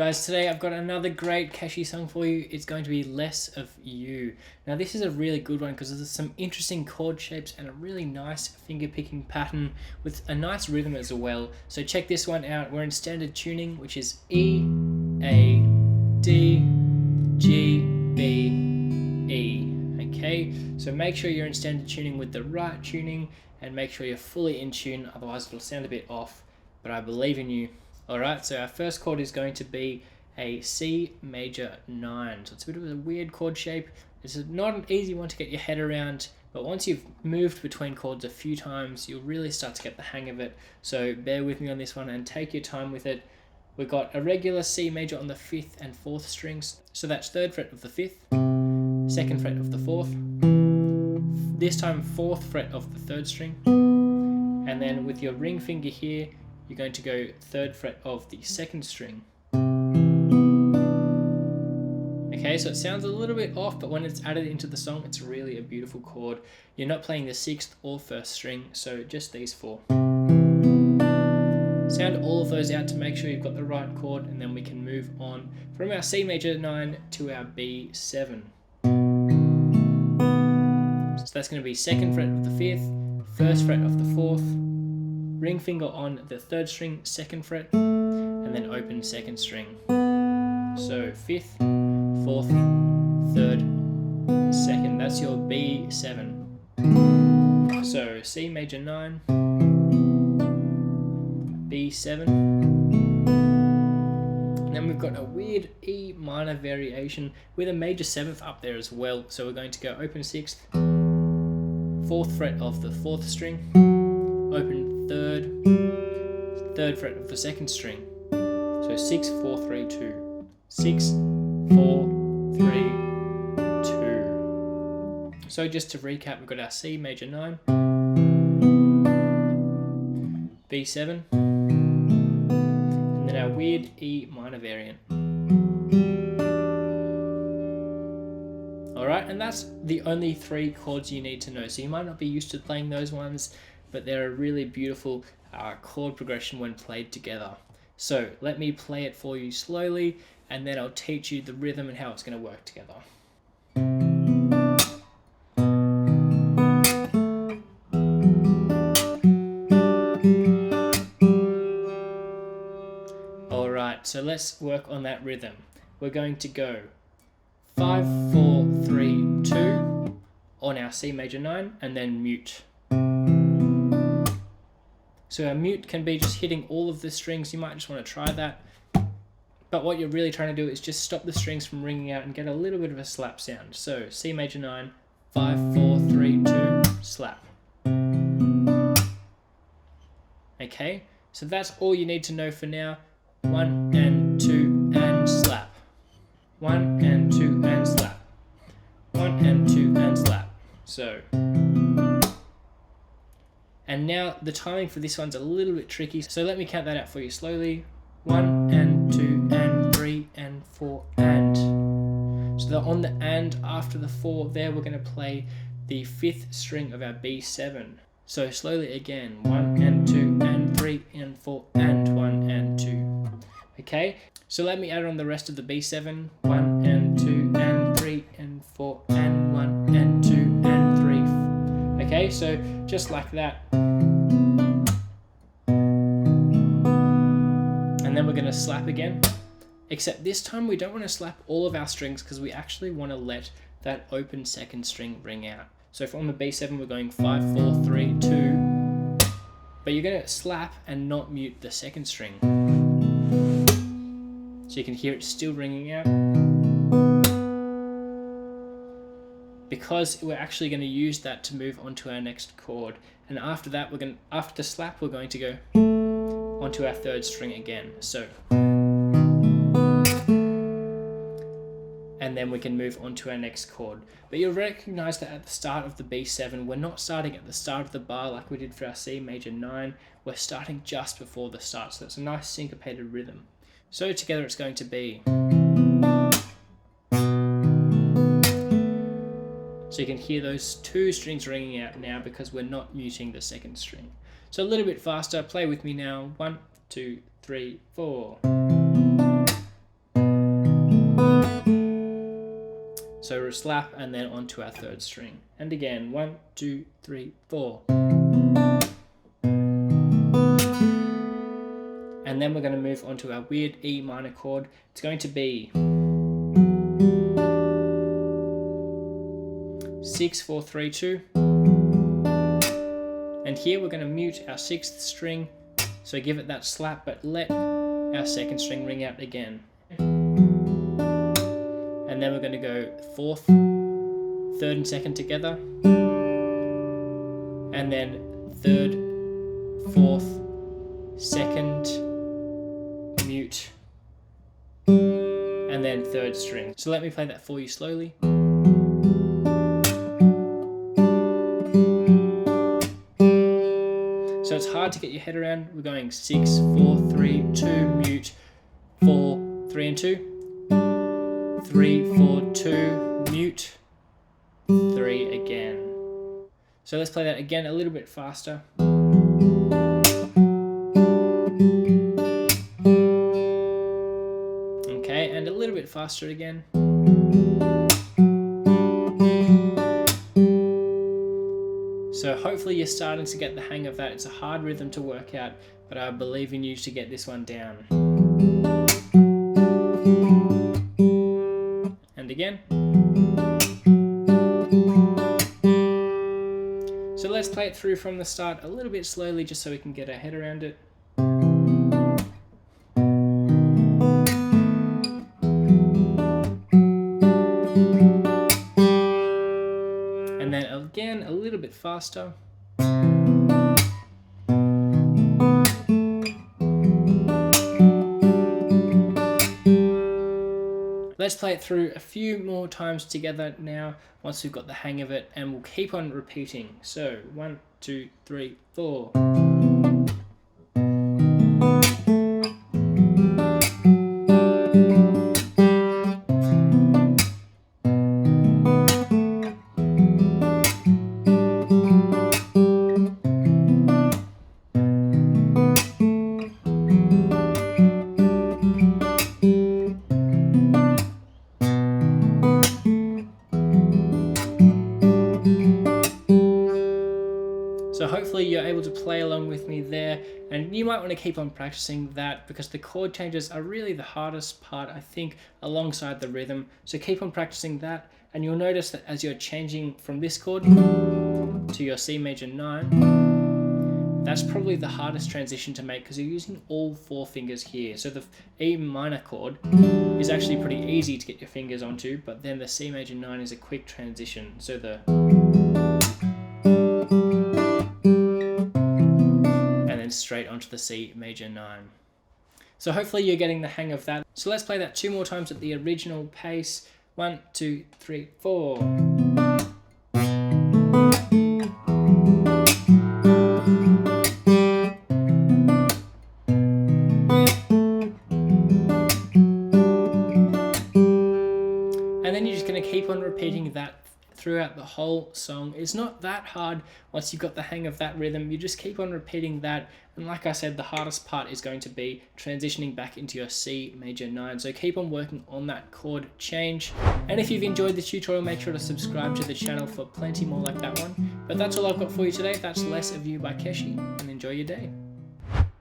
guys, today I've got another great Keshi song for you. It's going to be Less of You. Now this is a really good one because there's some interesting chord shapes and a really nice finger picking pattern with a nice rhythm as well. So check this one out. We're in standard tuning, which is E, A, D, G, B, E. Okay, so make sure you're in standard tuning with the right tuning and make sure you're fully in tune, otherwise it'll sound a bit off, but I believe in you. Alright, so our first chord is going to be a C major 9. So it's a bit of a weird chord shape. It's not an easy one to get your head around, but once you've moved between chords a few times, you'll really start to get the hang of it. So bear with me on this one and take your time with it. We've got a regular C major on the 5th and 4th strings. So that's 3rd fret of the 5th, 2nd fret of the 4th, this time 4th fret of the 3rd string, and then with your ring finger here, you're going to go 3rd fret of the 2nd string. Okay, so it sounds a little bit off, but when it's added into the song, it's really a beautiful chord. You're not playing the 6th or 1st string, so just these 4. Sound all of those out to make sure you've got the right chord, and then we can move on from our C major 9 to our B7. So that's going to be 2nd fret of the 5th, 1st fret of the 4th, ring finger on the 3rd string, 2nd fret, and then open 2nd string. So 5th, 4th, 3rd, 2nd. That's your B7. So C major 9, B7. And then we've got a weird E minor variation with a major 7th up there as well. So we're going to go open 6th, 4th fret of the 4th string, open 3rd fret of the 2nd string. So 6, 4, 3, 2. 6, 4, 3, 2. So just to recap, we've got our C major 9, B7, and then our weird E minor variant. Alright, and that's the only 3 chords you need to know. So you might not be used to playing those ones, but they're a really beautiful chord progression when played together. So let me play it for you slowly, and then I'll teach you the rhythm and how it's going to work together. Alright, so let's work on that rhythm. We're going to go 5, 4, 3, 2 on our C major 9, and then mute. So our mute can be just hitting all of the strings. You might just want to try that. But what you're really trying to do is just stop the strings from ringing out and get a little bit of a slap sound. So C major 9, 5, 4, 3, 2, slap. Okay, so that's all you need to know for now. 1 and 2 and slap. 1 and 2 and slap. 1 and 2 and slap. So. And now the timing for this one's a little bit tricky, so let me count that out for you slowly. 1 and 2 and 3 and 4 and. So on the and after the 4 there, we're going to play the 5th string of our B7. So slowly again, 1 and 2 and 3 and 4 and 1 and 2. Okay, so let me add on the rest of the B7. 1 and 2 and 3 and 4 and 1 and 2 and 3. Okay, so just like that. And then we're going to slap again. Except this time we don't want to slap all of our strings because we actually want to let that open 2nd string ring out. So if on the B7 we're going 5, 4, 3, 2. But you're going to slap and not mute the 2nd string. So you can hear it still ringing out. Because we're actually going to use that to move on to our next chord, and after that after the slap we're going to go onto our 3rd string again. So, and then we can move on to our next chord. But you'll recognize that at the start of the B7 we're not starting at the start of the bar like we did for our C major 9. We're starting just before the start, so it's a nice syncopated rhythm. So together it's going to be. So you can hear those 2 strings ringing out now because we're not muting the 2nd string. So a little bit faster, play with me now. 1, 2, 3, 4. So slap and then onto our third string. And again, 1, 2, 3, 4. And then we're going to move on to our weird E minor chord. It's going to be 6, 4, 3, 2. And here we're going to mute our 6th string. So give it that slap, but let our 2nd string ring out again. And then we're going to go 4th, 3rd and 2nd together. And then 3rd, 4th, 2nd, mute, and then 3rd string. So let me play that for you slowly. So it's hard to get your head around. We're going 6, 4, 3, 2, mute, 4, 3 and 2, 3, 4, 2, mute, 3 again. So let's play that again a little bit faster. Okay, and a little bit faster again. So hopefully you're starting to get the hang of that. It's a hard rhythm to work out, but I believe in you to get this one down. And again. So let's play it through from the start a little bit slowly just so we can get our head around it. And then again, a little bit faster. Let's play it through a few more times together now, once we've got the hang of it, and we'll keep on repeating. So 1, 2, 3, 4. So hopefully you're able to play along with me there, and you might want to keep on practicing that because the chord changes are really the hardest part, I think, alongside the rhythm. So keep on practicing that, and you'll notice that as you're changing from this chord to your C major 9, that's probably the hardest transition to make because you're using all 4 fingers here. So the E minor chord is actually pretty easy to get your fingers onto, but then the C major 9 is a quick transition. So the straight onto the C major 9. So hopefully you're getting the hang of that. So let's play that 2 more times at the original pace. 1, 2, 3, 4. And then you're just going to keep on repeating that throughout the whole song. It's not that hard once you've got the hang of that rhythm. You just keep on repeating that, and like I said, the hardest part is going to be transitioning back into your C major 9. So keep on working on that chord change. And if you've enjoyed this tutorial, make sure to subscribe to the channel for plenty more like that one. But that's all I've got for you today. That's Less of You by Keshi, and enjoy your day.